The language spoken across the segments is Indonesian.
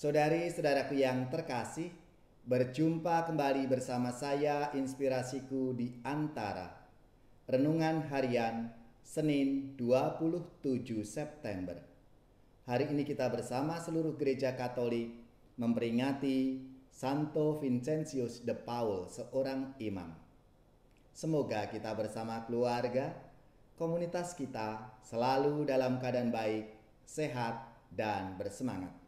Saudari-saudaraku yang terkasih, berjumpa kembali bersama saya Inspirasiku di Antara. Renungan harian Senin 27 September. Hari ini kita bersama seluruh gereja Katolik memperingati Santo Vincentius de Paul, seorang imam. Semoga kita bersama keluarga, komunitas kita selalu dalam keadaan baik, sehat, dan bersemangat.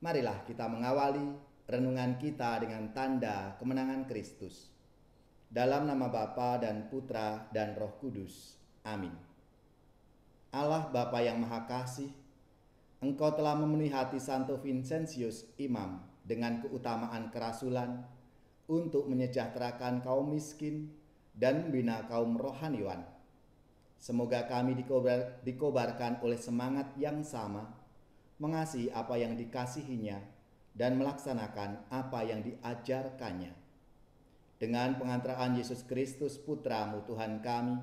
Marilah kita mengawali renungan kita dengan tanda kemenangan Kristus. Dalam nama Bapa dan Putra dan Roh Kudus. Amin. Allah Bapa yang Maha Kasih, Engkau telah memenuhi hati Santo Vincentius Imam dengan keutamaan kerasulan untuk menyejahterakan kaum miskin dan membina kaum rohaniwan. Semoga kami dikobarkan oleh semangat yang sama, mengasihi apa yang dikasihinya dan melaksanakan apa yang diajarkannya. Dengan pengantaraan Yesus Kristus Putra-Mu Tuhan kami,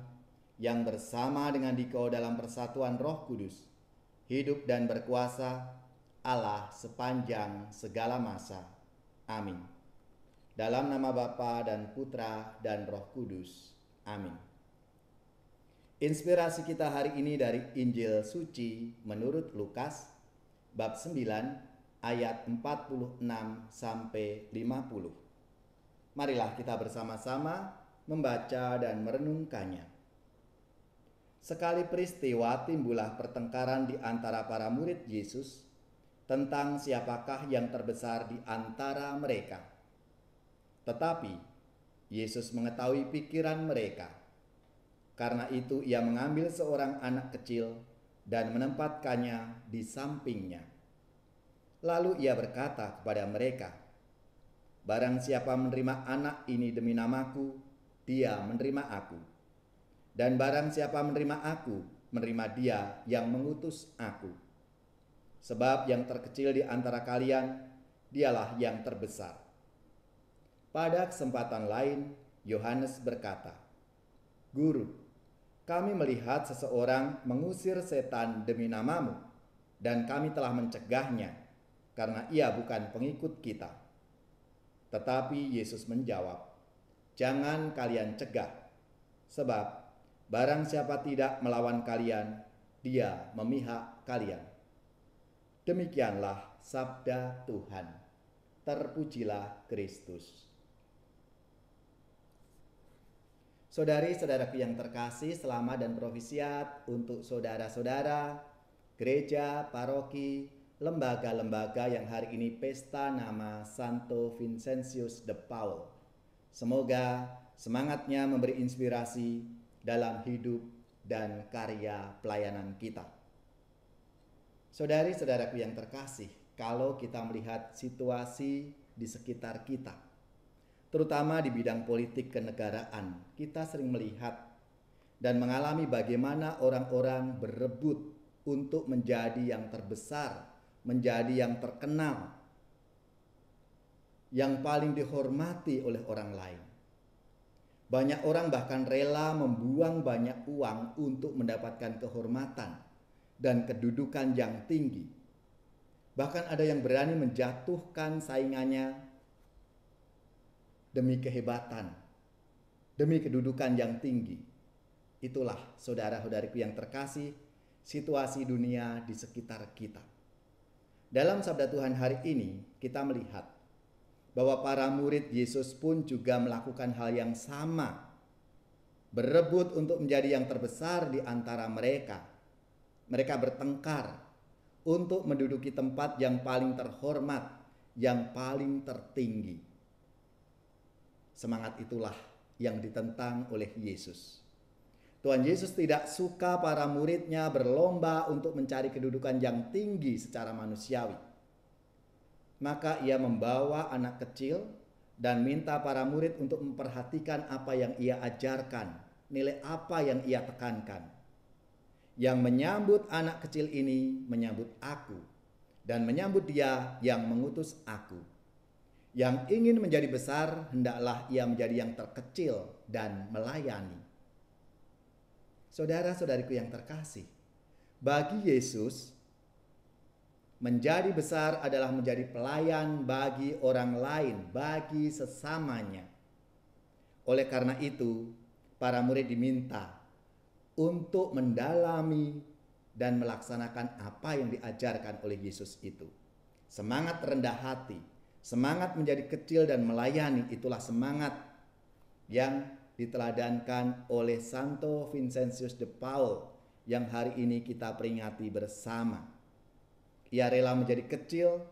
yang bersama dengan Dikau dalam persatuan Roh Kudus, hidup dan berkuasa Allah sepanjang segala masa. Amin. Dalam nama Bapa dan Putra dan Roh Kudus. Amin. Inspirasi kita hari ini dari Injil Suci menurut Lukas bab 9 ayat 46 sampai 50. Marilah kita bersama-sama membaca dan merenungkannya. Sekali peristiwa timbullah pertengkaran di antara para murid Yesus tentang siapakah yang terbesar di antara mereka. Tetapi Yesus mengetahui pikiran mereka. Karena itu ia mengambil seorang anak kecil dan menempatkannya di sampingnya. Lalu ia berkata kepada mereka, "Barang siapa menerima anak ini demi namaku, dia menerima aku. Dan barang siapa menerima aku, menerima dia yang mengutus aku. Sebab yang terkecil di antara kalian, dialah yang terbesar." Pada kesempatan lain, Yohanes berkata, "Guru, kami melihat seseorang mengusir setan demi namamu, dan kami telah mencegahnya, karena ia bukan pengikut kita." Tetapi Yesus menjawab, "Jangan kalian cegah, sebab barang siapa tidak melawan kalian, dia memihak kalian." Demikianlah sabda Tuhan. Terpujilah Kristus. Saudari-saudaraku yang terkasih, selamat dan provisiat untuk saudara-saudara, gereja, paroki, lembaga-lembaga yang hari ini pesta nama Santo Vincentius de Paul. Semoga semangatnya memberi inspirasi dalam hidup dan karya pelayanan kita. Saudari-saudaraku yang terkasih, kalau kita melihat situasi di sekitar kita, terutama di bidang politik kenegaraan, kita sering melihat dan mengalami bagaimana orang-orang berebut untuk menjadi yang terbesar, menjadi yang terkenal, yang paling dihormati oleh orang lain. Banyak orang bahkan rela membuang banyak uang untuk mendapatkan kehormatan dan kedudukan yang tinggi. Bahkan ada yang berani menjatuhkan saingannya demi kehebatan, demi kedudukan yang tinggi. Itulah saudara-saudariku yang terkasih, situasi dunia di sekitar kita. Dalam sabda Tuhan hari ini kita melihat bahwa para murid Yesus pun juga melakukan hal yang sama. Berebut untuk menjadi yang terbesar di antara mereka. Mereka bertengkar untuk menduduki tempat yang paling terhormat, yang paling tertinggi. Semangat itulah yang ditentang oleh Yesus. Tuhan Yesus tidak suka para muridnya berlomba untuk mencari kedudukan yang tinggi secara manusiawi. Maka ia membawa anak kecil dan minta para murid untuk memperhatikan apa yang ia ajarkan, nilai apa yang ia tekankan. Yang menyambut anak kecil ini menyambut aku, dan menyambut dia yang mengutus aku. Yang ingin menjadi besar, hendaklah ia menjadi yang terkecil dan melayani. Saudara-saudariku yang terkasih, bagi Yesus Menjadi besar adalah menjadi pelayan bagi orang lain, bagi sesamanya. Oleh karena itu, para murid diminta untuk mendalami dan melaksanakan apa yang diajarkan oleh Yesus itu. Semangat rendah hati, semangat menjadi kecil dan melayani, itulah semangat yang diteladankan oleh Santo Vincentius de Paul yang hari ini kita peringati bersama. Ia rela menjadi kecil,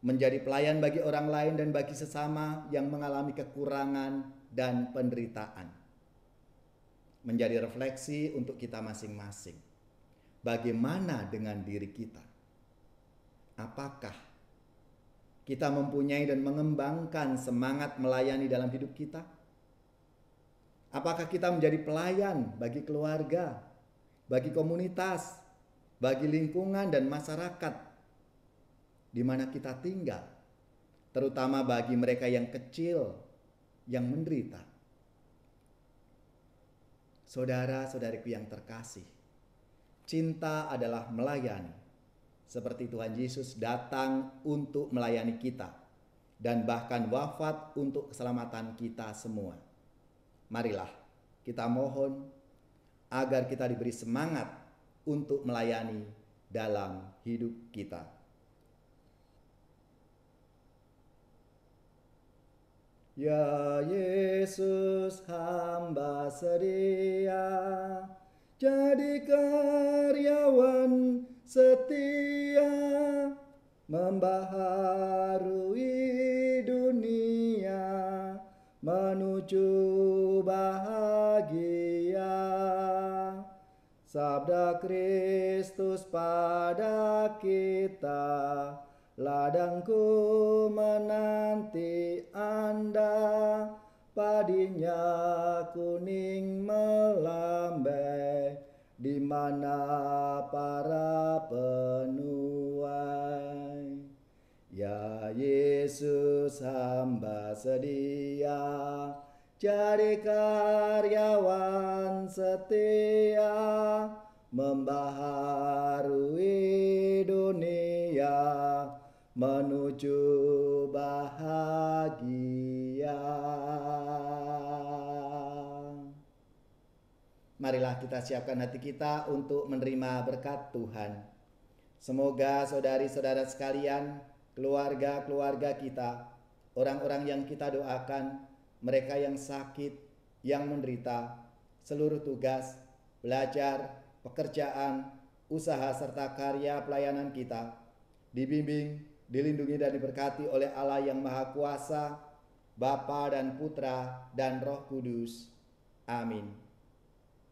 menjadi pelayan bagi orang lain dan bagi sesama yang mengalami kekurangan dan penderitaan. Menjadi refleksi untuk kita masing-masing. Bagaimana dengan diri kita? Apakah kita mempunyai dan mengembangkan semangat melayani dalam hidup kita? Apakah kita menjadi pelayan bagi keluarga, bagi komunitas, bagi lingkungan dan masyarakat di mana kita tinggal, terutama bagi mereka yang kecil, yang menderita? Saudara-saudariku yang terkasih, cinta adalah melayani. Seperti Tuhan Yesus datang untuk melayani kita dan bahkan wafat untuk keselamatan kita semua. Marilah kita mohon agar kita diberi semangat untuk melayani dalam hidup kita. Ya Yesus, hamba sedia jadi karyawan setia, membaharui dunia menuju bahagia. Sabda Kristus pada kita, ladangku menanti Anda, padinya kuning melambai, di mana para penuai. Ya Yesus, hamba sedia jadi karyawan setia, membaharui dunia menuju bahagia. Marilah kita siapkan hati kita untuk menerima berkat Tuhan. Semoga saudari-saudara sekalian, keluarga-keluarga kita, orang-orang yang kita doakan, mereka yang sakit, yang menderita, seluruh tugas, belajar, pekerjaan, usaha serta karya pelayanan kita dibimbing, dilindungi dan diberkati oleh Allah yang Maha Kuasa, Bapa dan Putra dan Roh Kudus. Amin.